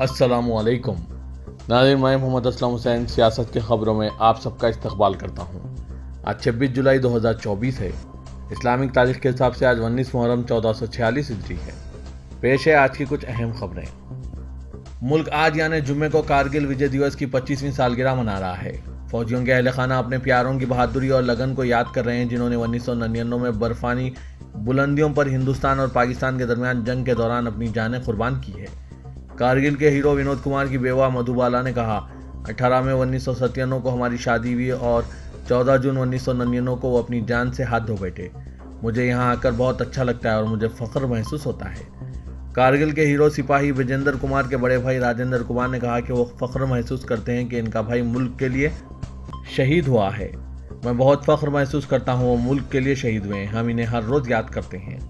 अस्सलामुअलैकुम नाज़रीन, मैं मोहम्मद असलम हुसैन सियासत की ख़बरों में आप सबका इस्तकबाल करता हूँ। आज 26 जुलाई 2024 है। इस्लामिक तारीख के हिसाब से आज 19 मुहर्रम 1446 हिजरी है। पेश है आज की कुछ अहम खबरें। मुल्क आज यानी जुम्मे को कारगिल विजय दिवस की 25वीं सालगिरह मना रहा है। फौजियों के अहल खाना अपने प्यारों की बहादुरी और लगन को याद कर रहे हैं, जिन्होंने 1999 में बर्फानी बुलंदियों पर हिंदुस्तान और पाकिस्तान के दरमियान जंग के दौरान अपनी जानें कुर्बान की है। कारगिल के हीरो विनोद कुमार की बेवा मधुबाला ने कहा, 18 मई 1997 को हमारी शादी हुई और 14 जून 1999 को वो अपनी जान से हाथ धो बैठे। मुझे यहाँ आकर बहुत अच्छा लगता है और मुझे फख्र महसूस होता है। कारगिल के हीरो सिपाही विजेंद्र कुमार के बड़े भाई राजेंद्र कुमार ने कहा कि वो फख्र महसूस करते हैं कि इनका भाई मुल्क के लिए शहीद हुआ है। मैं बहुत फख्र महसूस करता हूँ, वो मुल्क के लिए शहीद हुए हैं। हम इन्हें हर रोज याद करते हैं।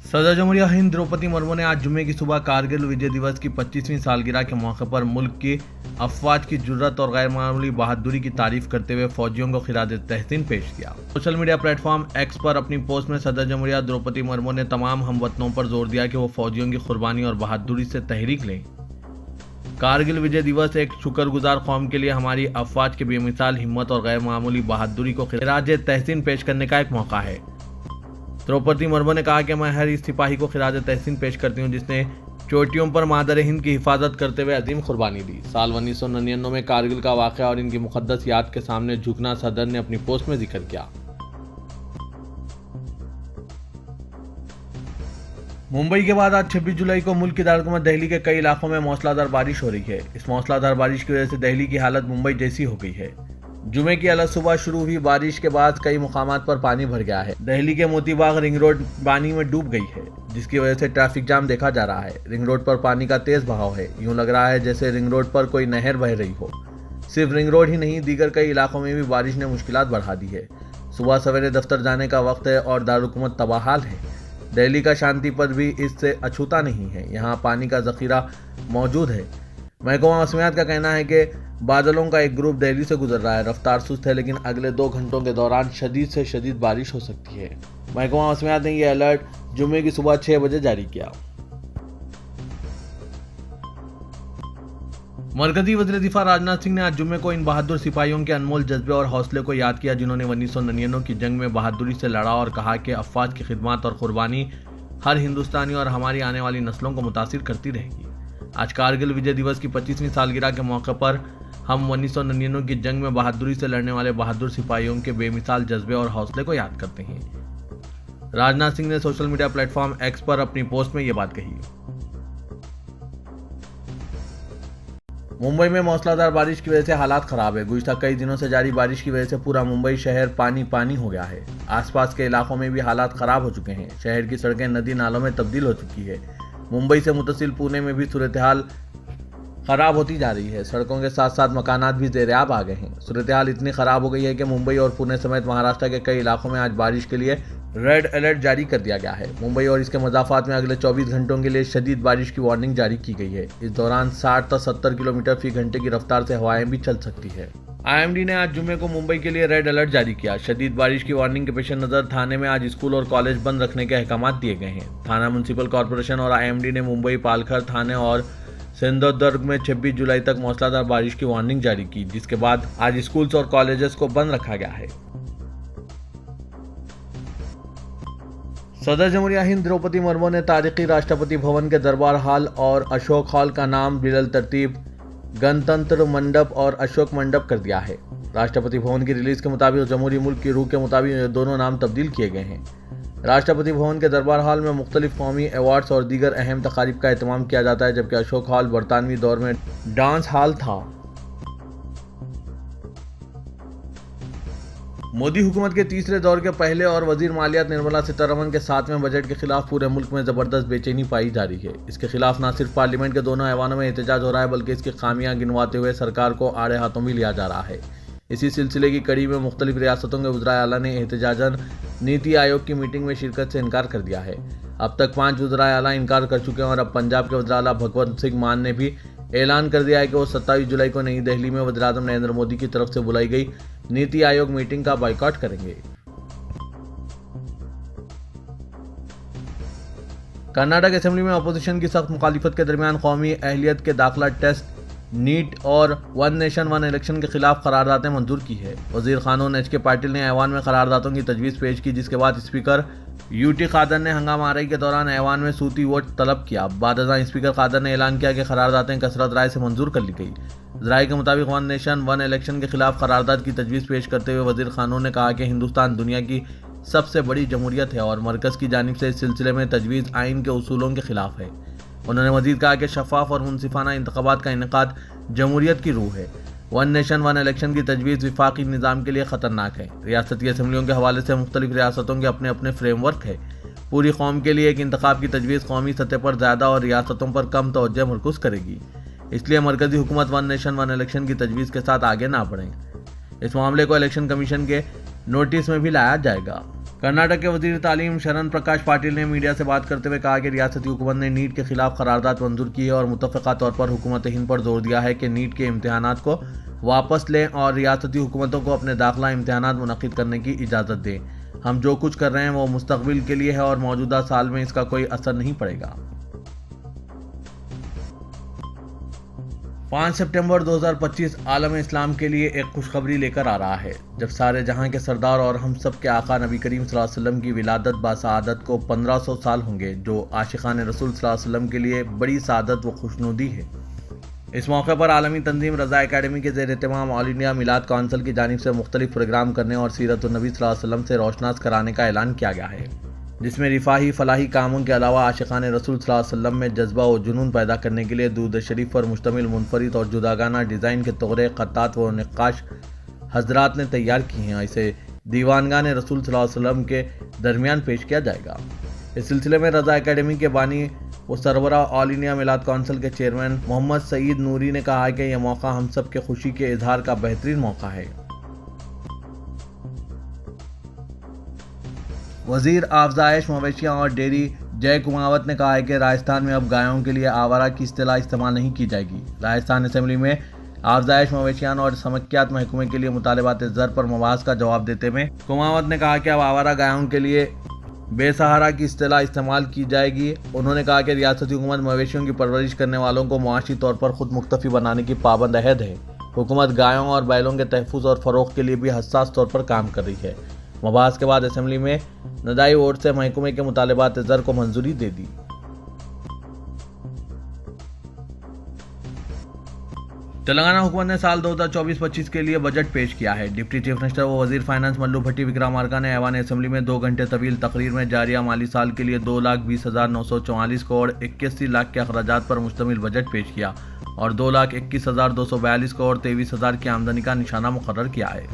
सदर जमहूरिया हिंद द्रौपदी मुर्मू ने आज जुम्मे की सुबह कारगिल विजय दिवस की 25वीं सालगिरह के मौके पर मुल्क की अफवाज की जुर्रत और गैरमामूली बहादुरी की तारीफ करते हुए फौजियों को खिराज तहसीन पेश किया। सोशल मीडिया प्लेटफॉर्म एक्स पर अपनी पोस्ट में सदर जमहूरिया द्रौपदी मुर्मू ने तमाम हमवतनों पर जोर दिया कि वो फौजियों की कुर्बानी और बहादुरी से तहरीक लें। कारगिल विजय दिवस एक शुक्रगुजार कौम के लिए हमारी अफवाज की बेमिसाल हिम्मत और गैरमामूली बहादुरी को खिराज तहसीन पेश करने का एक मौका है। द्रौपदी मुर्मू ने कहा कि मैं हर इस सिपाही को खिराज तहसीन पेश करती हूँ जिसने चोटियों पर मादर हिंद की हिफाजत करते हुए अजीम कुर्बानी दी। साल 1999 में कारगिल का वाक़या और इनकी मुक़द्दस याद के सामने झुकना सदर ने अपनी पोस्ट में जिक्र किया। मुंबई के बाद आज 26 जुलाई को मुल्क की दारकूमत दिल्ली के कई इलाकों में मौसलाधार बारिश हो रही है। इस मौसलाधार बारिश की वजह से दिल्ली की हालत मुंबई जैसी हो गई है। जुमे की अलग सुबह शुरू हुई बारिश के बाद कई मुकामात पर पानी भर गया है। दिल्ली के मोतीबाग रिंग रोड पानी में डूब गई है, जिसकी वजह से ट्रैफिक जाम देखा जा रहा है। रिंग रोड पर पानी का तेज बहाव है। यूं लग रहा है जैसे रिंग रोड पर कोई नहर बह रही हो। सिर्फ रिंग रोड ही नहीं, दीगर कई इलाकों में भी बारिश ने मुश्किलात बढ़ा दी है। सुबह सवेरे दफ्तर जाने का वक्त है और दारुलहुकूमत तबाहाल है। दिल्ली का शांति पद भी इससे अछूता नहीं है। यहाँ पानी का जखीरा मौजूद है। महकमा मौसमियात का कहना है कि बादलों का एक ग्रुप दिल्ली से गुजर रहा है। रफ्तार सुस्त है, लेकिन अगले 2 घंटों के दौरान शदीद से शदीद बारिश हो सकती है। महकमा मौसमियात ने यह अलर्ट जुम्मे की सुबह 6 बजे जारी किया। मरकजी वज़ीर दिफा राजनाथ सिंह ने आज जुम्मे को इन बहादुर सिपाहियों के अनमोल जज्बे और हौसले को याद किया, जिन्होंने 1999 की जंग में बहादुरी से लड़ा और कहा कि अफवाज की खिदमत और कुर्बानी हर हिंदुस्तानी और हमारी आने वाली नस्लों को मुतासिर करती रहेगी। आज कारगिल विजय दिवस की 25वीं सालगिरह के मौके पर हम 1999 की जंग में बहादुरी से लड़ने वाले बहादुर सिपाहियों के बेमिसाल जज्बे और हौसले को याद करते हैं। राजनाथ सिंह ने सोशल मीडिया प्लेटफॉर्म एक्स पर अपनी पोस्ट में ये बात कही। मुंबई में मौसलाधार बारिश की वजह से हालात खराब है। गुज़िश्ता कई दिनों से जारी बारिश की वजह से पूरा मुंबई शहर पानी पानी हो गया है। आसपास के इलाकों में भी हालात खराब हो चुके हैं। शहर की सड़कें नदी नालों में तब्दील हो चुकी है। मुंबई से मुतसिल पुणे में भी सूरत हाल खराब होती जा रही है। सड़कों के साथ साथ मकानात भी ज़ेर-ए-आब आ गए हैं। सूरत हाल इतनी खराब हो गई है कि मुंबई और पुणे समेत महाराष्ट्र के कई इलाकों में आज बारिश के लिए रेड अलर्ट जारी कर दिया गया है। मुंबई और इसके मज़ाफ़ात में अगले 24 घंटों के लिए शदीद बारिश की वार्निंग जारी की गई है। इस दौरान 60 से 70 किलोमीटर फी घंटे की रफ्तार से हवाएं भी चल सकती है। IMD ने आज जुम्मे को मुंबई के लिए रेड अलर्ट जारी किया। शदीद बारिश की वार्निंग के पेश नज़र थाने में आज स्कूल और कॉलेज बंद रखने के अहकाम दिए गए हैं। थाना म्यूनसिपल कॉरपोरेशन और IMD ने मुंबई, पालघर, थाने और सिंधुदुर्ग में 26 जुलाई तक मौसलाधार बारिश की वार्निंग जारी की, जिसके बाद आज स्कूल्स और कॉलेजेस को बंद रखा गया है। सदर जमहूरिया हिंद द्रौपदी मुर्मू ने तारीखी राष्ट्रपति भवन के दरबार हॉल और अशोक हॉल का नाम बिल तरतीब गणतंत्र मंडप और अशोक मंडप कर दिया है। राष्ट्रपति भवन की रिलीज के मुताबिक जमहूरी मुल्क की रूह के मुताबिक ये दोनों नाम तब्दील किए गए हैं। राष्ट्रपति भवन के दरबार हॉल में मुख्तलिफ कौमी अवार्ड्स और दीगर अहम तकारीब का एहतमाम किया जाता है, जबकि अशोक हॉल बरतानवी दौर में डांस हॉल था। मोदी हुकूमत के तीसरे दौर के पहले और वजीर मालियात निर्मला सीतारमण के 7वें बजट के खिलाफ पूरे मुल्क में जबरदस्त बेचैनी पाई जा रही है। इसके खिलाफ न सिर्फ पार्लियामेंट के दोनों ऐवानों में एहतजाज हो रहा है, बल्कि इसकी खामियां गिनवाते हुए सरकार को आड़े हाथों भी लिया जा रहा है। इसी सिलसिले की कड़ी में मुख्तलिफ रियासतों के वज़राए आला ने एहतजाजन नीति आयोग की मीटिंग में शिरकत से इनकार कर दिया है। अब तक 5 वज़राए आला इनकार कर चुके हैं और अब पंजाब के वज़ीर आला भगवंत सिंह मान ने भी ऐलान कर दिया है कि वो 27 जुलाई को नई दिल्ली में वज़ीर-ए-आज़म नरेंद्र मोदी की तरफ से बुलाई गई नीति आयोग मीटिंग का बायकॉट करेंगे। कर्नाटक असेंबली में अपोजिशन की सख्त मुखालिफत के दरमियान कौमी अहलियत के दाखिला टेस्ट नीट और वन नेशन वन इलेक्शन के खिलाफ करारदातें मंजूर की है। वजीर कानून एच के पाटिल ने ऐवान में करारदातों की तजवीज़ पेश की, जिसके बाद स्पीकर यूटी खादर ने हंगामा आरई के दौरान ऐवान में सूती वोट तलब किया। बाद स्पीकर खादर ने ऐलान किया कि करारदातें कसरत राय से मंजूर कर ली गई। राय के मुताबिक वन नेशन वन इलेक्शन के खिलाफ करारदाद की तजवीज़ पेश करते हुए वजीर कानून ने कहा कि हिंदुस्तान दुनिया की सबसे बड़ी जमहूरियत है और मरकज़ की जानिब से इस सिलसिले में तजवीज़ आइन के उसूलों के खिलाफ है। उन्होंने मजीद कहा कि शफाफ और मुनसिफाना इंतखाबात का इनेकाद जमहूरियत की रूह है। वन नेशन वन इलेक्शन की तजवीज़ विफाकी निज़ाम के लिए ख़तरनाक है। रियासती असम्बलियों के हवाले से मुख्तलिफ रियासतों के अपने अपने फ्रेमवर्क है। पूरी कौम के लिए एक इंतखाब की तजवीज़ कौमी सतह पर ज़्यादा और रियासतों पर कम तवज्जो मरकूज़ करेगी। इसलिए मरकज़ी हुकूमत वन नेशन वन इलेक्शन की तजवीज़ के साथ आगे ना बढ़ें। इस मामले को इलेक्शन कमीशन के नोटिस में भी लाया जाएगा। कर्नाटक के वजीर तालीम शरण प्रकाश पाटिल ने मीडिया से बात करते हुए कहा कि रियासती हुकूमत ने नीट के खिलाफ करारदाद मंजूर की है और मुतफ़क़ा तौर पर हुकूमत हिंद पर जोर दिया है कि नीट के इम्तहानात को वापस लें और रियासती हुकूमतों को अपने दाखिला इम्तहानात मुनक़िद करने की इजाज़त दें। हम जो कुछ कर रहे हैं वो मुस्तक़बिल के लिए है और मौजूदा साल में इसका कोई असर नहीं पड़ेगा। 5 सितंबर 2025 आलम इस्लाम के लिए एक खुशखबरी लेकर आ रहा है, जब सारे जहां के सरदार और हम सब के आका नबी करीम सल्लल्लाहु अलैहि वसल्लम की विलादत बासआदत को 1500 साल होंगे, जो आशिकान रसूल सल्लल्लाहु अलैहि वसल्लम के लिए बड़ी सादत व खुशनुदी है। इस मौके पर आलमी तंजीम रज़ा एकेडमी के ज़ेर एहतमाम ऑल इंडिया मिलाद काउंसिल की जानिब से मुख्तलिफ प्रोग्राम करने और सीरत नबी सल्लल्लाहु अलैहि वसल्लम से रोशनास कराने का ऐलान किया गया है, जिसमें रिफाही फलाही कामों के अलावा आशिकान रसूल सल्लल्लाहु अलैहि वसल्लम में जज्बा व जुनून पैदा करने के लिए दूध शरीफ पर मुश्तमिल मुनफरिद और जुदागाना डिज़ाइन के तोहरे ख़त्तात व नक्काश हजरात ने तैयार की हैं। इसे दीवानगान रसूल सल्लल्लाहु अलैहि वसल्लम के दरमियान पेश किया जाएगा। इस सिलसिले में रज़ा एकेडमी के बानी व सरबरा ऑल इंडिया मिलाद काउंसिल के चेयरमैन मोहम्मद सईद नूरी ने कहा है कि यह मौका हम सब के खुशी के इजहार का बेहतरीन मौका है। वजीर आफजाइश मवेशियाँ और डेयरी जय कुमावत ने कहा है कि राजस्थान में अब गायों के लिए आवारा की इस्तिलाह इस्तेमाल नहीं की जाएगी। राजस्थान असेंबली में आफजाइश मवेशियान और समक्यात महकमे के लिए मुतालबात ज़र पर मवाज का जवाब देते हुए कुमावत ने कहा कि अब आवारा गायों के लिए बेसहारा की इस्तिलाह इस्तेमाल की जाएगी। उन्होंने कहा कि रियासती हुकूमत मवेशियों की परवरिश करने वालों को मुआशी तौर पर खुद मुख्तफी बनाने की पाबंद अहद है। हुकूमत गायों और बैलों के तहफ़्फ़ुज़ और फ़रोग़ के लिए भी हसास तौर पर काम कर रही है। मबाहस के बाद असेंबली में नदाई वोट से महकमे के मुतालबात ज़र को मंजूरी दे दी। तेलंगाना हुकूमत ने साल 2024-25 के लिए बजट पेश किया है। डिप्टी चीफ मिनिस्टर व वजीर फाइनेंस मल्लू भट्टी विक्रमार्का ने ऐवान असेंबली में 2 घंटे तवील तकरीर में जारिया माली साल के लिए 2,20,944 करोड़ 81 लाख के अखराजात पर मुश्तमिल बजट पेश किया और 2,21,242 करोड़ 23,000 की आमदनी का निशाना मुकर्रर किया है।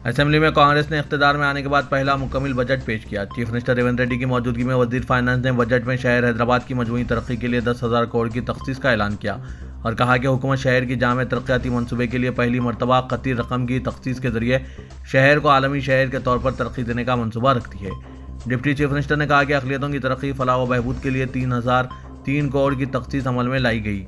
असेंबली में कांग्रेस ने इख्तिदार में आने के बाद पहला मुकम्मल बजट पेश किया। चीफ मिनिस्टर रेवंत रेड्डी की मौजूदगी में वजीर फाइनेंस ने बजट में शहर हैदराबाद की मजमूई तरक्की के लिए 10,000 करोड़ की तख्सीस का ऐलान किया और कहा कि हुकूमत शहर की जामे तरक्याती मनसूबे के लिए पहली मरतबा कतीर रकम की तख्सीस के जरिए शहर को आलमी शहर के तौर पर तरक्की देने का मनसूबा रखती है। डिप्टी चीफ मिनिस्टर ने कहा कि अक़लियतों की तरक्की फलाह व बहबूद के लिए 3,003 करोड़ की तख्सीस अमल में लाई गई,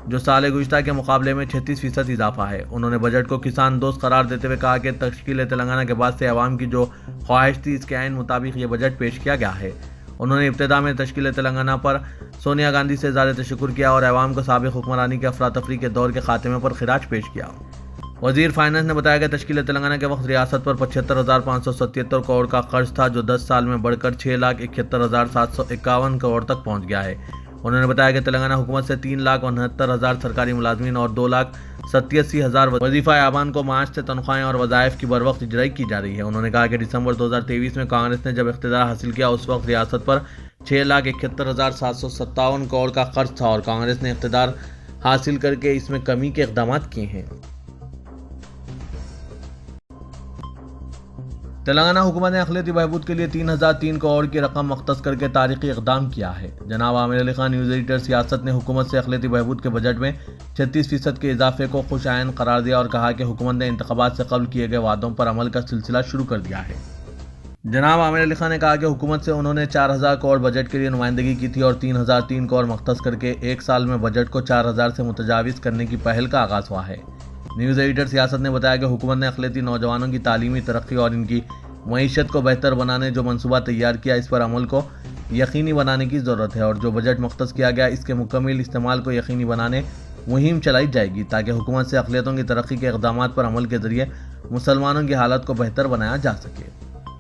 जो साल गुज़िश्ता के मुकाबले में 36% इजाफा है। उन्होंने बजट को किसान दोस्त करार देते हुए कहा कि तश्कील तेलंगाना के बाद से अवाम की जो ख्वाहिश थी, इसके आइन मुताबिक ये बजट पेश किया गया है। उन्होंने इब्तिदा में तश्कील तेलंगाना पर सोनिया गांधी से ज़्यादा तशक्कुर किया और अवाम को साबिक़ हुक्मरानी के अफरा तफरी के दौर के खात्मे पर खिराज पेश किया। वजीर फाइनेंस ने बताया कि तश्कील तेलंगाना के वक्त रियासत पर 75,577 करोड़ का कर्ज था, जो 10 साल में बढ़कर 6,71,751 करोड़ तक पहुँच गया है। उन्होंने बताया कि तेलंगाना हुकूमत से 3,69,000 सरकारी मुलाजमीन और 2,87,000 वजीफा याबान को मार्च से तनख्वाहें और वज़ाइफ की बर वक्त इजराई की जा रही है। उन्होंने कहा कि दिसंबर 2023 में कांग्रेस ने जब इख्तिदार हासिल किया, उस वक्त रियासत पर 6,71,757 करोड़ का कर्ज था और कांग्रेस ने इख्तिदार हासिल करके इसमें कमी के इक़दाम किए हैं। तेलंगाना हुकूमत ने अक़लियती बहबूद के लिए 3,003 करोड़ की रकम मख्तस करके तारीखी इक़दाम किया है। जनाब आमिर अली खान न्यूज़ एडिटर सियासत ने हुकूमत से अक़लियती बहबूद के बजट में 36% के इजाफे को खुश आइन करार दिया और कहा कि हुकूमत ने इंतख़ाबात से कबल किए गए वादों पर अमल का सिलसिला शुरू कर दिया है। जनाब आमिर अली खान ने कहा कि हुकूमत से उन्होंने 4,000 करोड़ बजट के लिए नुमाइंदगी की थी और 3,003 करोड़ मख्तस करके एक साल में बजट को 4,000 से मुतजाविज़ करने की पहल का आगाज़ हुआ है। न्यूज़ एडिटर सियासत ने बताया कि हुकूमत ने अक़लियती नौजवानों की तालीमी तरक्की और इनकी मईशत को बेहतर बनाने जो मनसूबा तैयार किया, इस पर अमल को यकीनी बनाने की ज़रूरत है और जो बजट मुख्तस किया गया इसके मुकम्मल इस्तेमाल को यकीनी बनाने मुहिम चलाई जाएगी ताकि हुकूमत से अक़लियतों की तरक्की के इक़दाम पर अमल के ज़रिए मुसलमानों की हालत को बेहतर बनाया जा सके।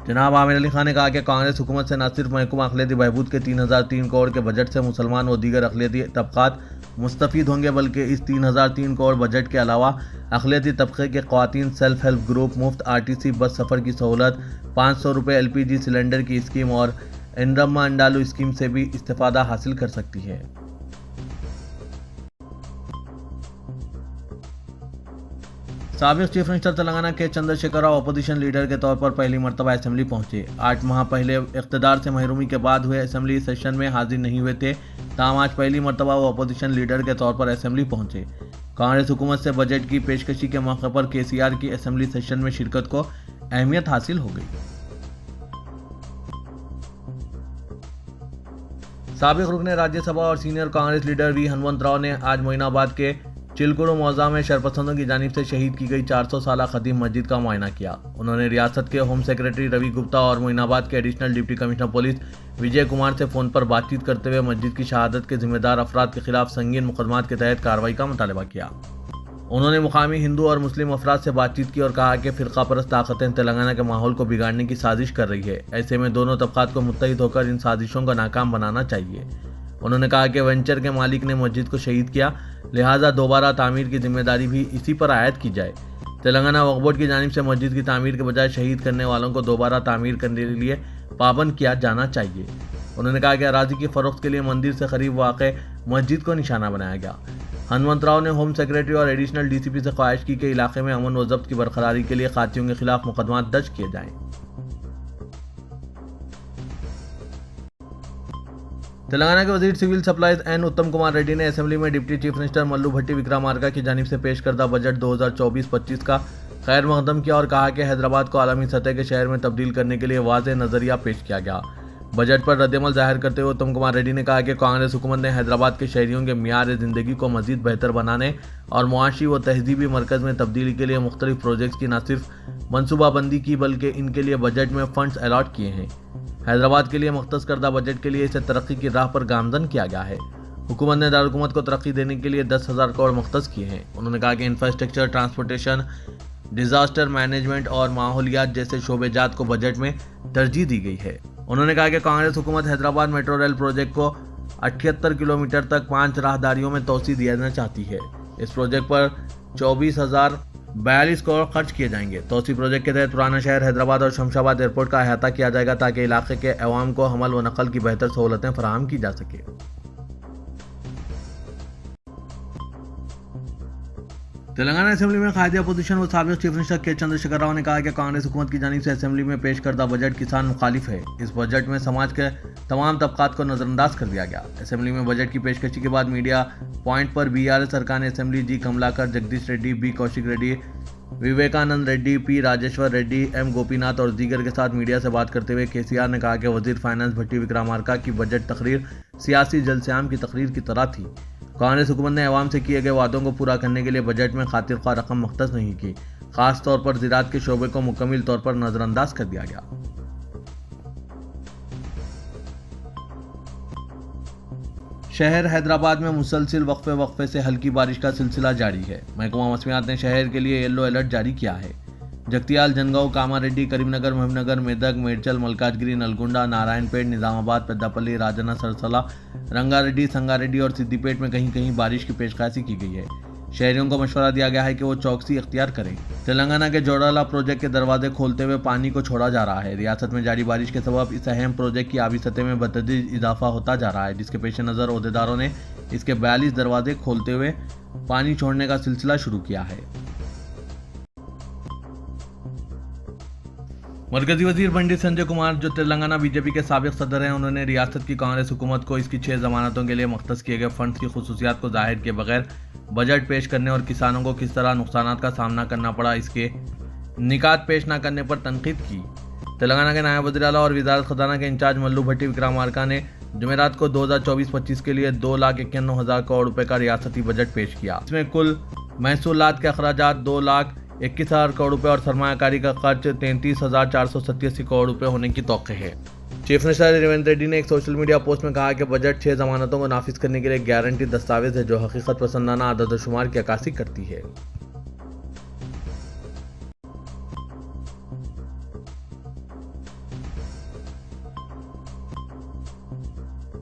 जनाब आमिर अली खान ने कहा कि कांग्रेस हुकूमत से न सिर्फ महकमा अक़लियती बहबूद के 3003 करोड़ के बजट से मुसलमान व दीगर अक़लियती तबक़ात मुस्तफ़ीद होंगे बल्कि इस 3003 करोड़ बजट के अलावा अक़लियती तबक़े के ख़वातीन सेल्फ हेल्प ग्रुप मुफ्त RTC बस सफ़र की सहूलत, 500 रुपये LPG सिलेंडर की स्कीम और इनरम्मा अंडालू स्कीम से भी इस्तिफ़ादा हासिल कर सकती है। साबिक़ चीफ मिनिस्टर तेलंगाना के चंद्रशेखर राव अपोजिशन लीडर के तौर पर पहली मरतबा असेंबली पहुंचे। 8 माह पहले इक़्तिदार से महरूमी के बाद हुए असेंबली सेशन में हाजिर नहीं हुए थे, ताहम आज पहली मरतबा वो अपोजिशन लीडर के तौर पर असेंबली पहुंचे। कांग्रेस हुकूमत से बजट की पेशकशी के मौके पर KCR की असेंबली सेशन में शिरकत को अहमियत हासिल हो गई। साबिक़ रुकने राज्यसभा और senior Congress leader V Hanumantharao ने आज मोइनाबाद के चिलकुड़ू मौज़ा में शरपसंदों की जानिब से शहीद की गई 400 साला खदीम मस्जिद का मुआयना किया। उन्होंने रियासत के होम सेक्रेटरी रवि गुप्ता और मोइनाबाद के additional deputy commissioner police Vijay Kumar से फ़ोन पर बातचीत करते हुए मस्जिद की शहादत के जिम्मेदार अफराद के खिलाफ संगीन मुकदमात के तहत कार्रवाई का मुतालबा किया। उन्होंने मुकामी हिंदू और मुस्लिम अफराद से बातचीत की और कहा कि फ़िरका परस्त ताकतें तेलंगाना के माहौल को बिगाड़ने की साजिश कर रही है। ऐसे में दोनों तबक़ात को मुत्तहिद होकर इन साजिशों को नाकाम बनाना चाहिए। उन्होंने कहा कि वेंचर के मालिक ने मस्जिद को शहीद किया, लिहाजा दोबारा तामीर की जिम्मेदारी भी इसी पर आयद की जाए। तेलंगाना वक्फ बोर्ड की जानिब से मस्जिद की तामीर के बजाय शहीद करने वालों को दोबारा तामीर करने के लिए पाबंद किया जाना चाहिए। उन्होंने कहा कि अराजी की फ़रोख्त के लिए मंदिर से करीब वाक़ मस्जिद को निशाना बनाया गया। हनुमंतराव ने होम सेक्रेटरी और एडिशनल DCP से ख्वाहिश की कि इलाके में अमन व ज़ब्त की बरकरारी के लिए कातियों के खिलाफ मुकदमा दर्ज किए जाएँ। तेलंगाना के वजीर सिविल सप्लाईज N उत्तम कुमार रेड्डी ने असेंबली में डिप्टी चीफ मिनिस्टर मल्लू भट्टी विक्रमार्का की जानिब से पेश करदा बजट 2024-25 का खैर मकदम किया और कहा कि हैदराबाद को आलमी सतह के शहर में तब्दील करने के लिए वाज़ेह नज़रिया पेश किया गया। बजट पर रद्दअमल जाहिर करते हुए उत्तम कुमार रेड्डी ने कहा कि कांग्रेस हुकूमत ने हैदराबाद के शहरियों के मियार ज़िंदगी को मज़ीद बेहतर बनाने और मुआशी व तहजीबी मरकज़ में तब्दीली के लिए मुख्तलिफ प्रोजेक्ट्स की न सिर्फ मनसूबाबंदी की बल्कि इनके लिए बजट में फ़ंड्स अलॉट किए हैं। हैदराबाद के लिए मुख्तस करदा बजट के लिए इसे तरक्की की राह पर गामजन किया गया है। हुकूमत ने दारुलहुकूमत को तरक्की देने के लिए 10,000 करोड़ मुख्तस किए हैं। उन्होंने कहा कि इंफ्रास्ट्रक्चर, ट्रांसपोर्टेशन, डिजास्टर मैनेजमेंट और माहौलियात जैसे शोबेजात को बजट में तरजीह दी गई है। उन्होंने कहा कि कांग्रेस हुकूमत हैदराबाद मेट्रो रेल प्रोजेक्ट को 78 किलोमीटर तक 5 राहदारियों में तोसी दिया चाहती है। इस प्रोजेक्ट पर 24,042 करोड़ खर्च किए जाएंगे। तोसी प्रोजेक्ट के तहत पुराना शहर हैदराबाद और शमशाबाद एयरपोर्ट का अहाता किया जाएगा ताकि इलाके के अवाम को हमल व नकल की बेहतर सहूलतें फराहम की जा सके। तेलंगाना असेंबली में कायदे अपोजिशन व साबिक़ चीफ मिनिस्टर के चंद्रशेखर राव ने कहा कि कांग्रेस हुकूमत की जानिब से असेंबली में पेश करदा बजट किसान मुखालिफ है। इस बजट में समाज के तमाम तबकात को नज़रअंदाज कर दिया गया। असेंबली में बजट की पेशकशी के बाद मीडिया पॉइंट पर BRS सरकार assembly G Kamalakar, Jagadish Reddy, B Kaushik Reddy, Vivekananda Reddy, P Rajeshwar Reddy, M Gopinath और दीगर के साथ मीडिया से बात करते हुए KCR ने कहा कि वजीर फाइनेंस भट्टी विक्रमार्का की बजट तकरीर सियासी जलसेआम की तकरीर की तरह थी। कांग्रेस हुकूमत ने अवाम से किए गए वादों को पूरा करने के लिए बजट में खातिर ख्वाह रकम मुख्तस नहीं की। खास तौर पर ज़राअत के शोबे को मुकम्मल तौर पर नज़रअंदाज कर दिया गया। शहर हैदराबाद में मुसलसिल वक्फे से हल्की बारिश का सिलसिला जारी है। महकमा मौसमियात ने शहर के लिए येलो अलर्ट जारी किया है। जगतियाल, जनगांव, कामारेड्डी, करीमनगर, महबूबनगर, मेदक, मेडचल, मलकाजगिरी, नलगुंडा, नारायणपेट, निजामाबाद, पेद्दापल्ली, राजन्ना, सरसला, रंगारेड्डी, संगारेड्डी और सिद्दीपेट में कहीं कहीं बारिश की पेशकशी की गई है। शहरियों को मशवरा दिया गया है कि वो चौकसी इख्तियार करें। तेलंगाना के जोड़ाला प्रोजेक्ट के दरवाजे खोलते हुए पानी को छोड़ा जा रहा है। रियासत में जारी बारिश के सबब इस अहम प्रोजेक्ट की आबी सतह में बतदरीज इजाफा होता जा रहा है, जिसके पेश नज़र ओहदेदारों ने इसके 42 दरवाजे खोलते हुए पानी छोड़ने का सिलसिला शुरू किया है। मरकजी वजीर पंडित संजय कुमार, जो तेलंगाना बीजेपी के साबिक़ सदर हैं, उन्होंने रियासत की कांग्रेस हुकूमत को इसकी 6 जमानतों के लिए मुख्तस किए गए फंड्स की खुसूसियात को जाहिर किए बगैर बजट पेश करने और किसानों को किस तरह नुकसानात का सामना करना पड़ा इसके निकात पेश न करने पर तनकीद की। तेलंगाना के नायब वज़ीर आला और वज़ारत ख़ज़ाना के इंचार्ज मल्लू भट्टी विक्रमार्का ने जुमेरात को 2024-25 के लिए 2,91,000 करोड़ रुपए का रियासती बजट पेश किया। इसमें कुल महसूलात के अखराजात 2,21,000 करोड़ रुपए और सरमायाकारी का खर्च 33,487 करोड़ रुपए होने की तौक़्क़े है। चीफ मिनिस्टर रेवंत रेड्डी ने एक सोशल मीडिया पोस्ट में कहा कि बजट 6 जमानतों को नाफिज करने के लिए गारंटी दस्तावेज है जो हकीकत पसंदाना आदत शुमार की अक्कासी करती है।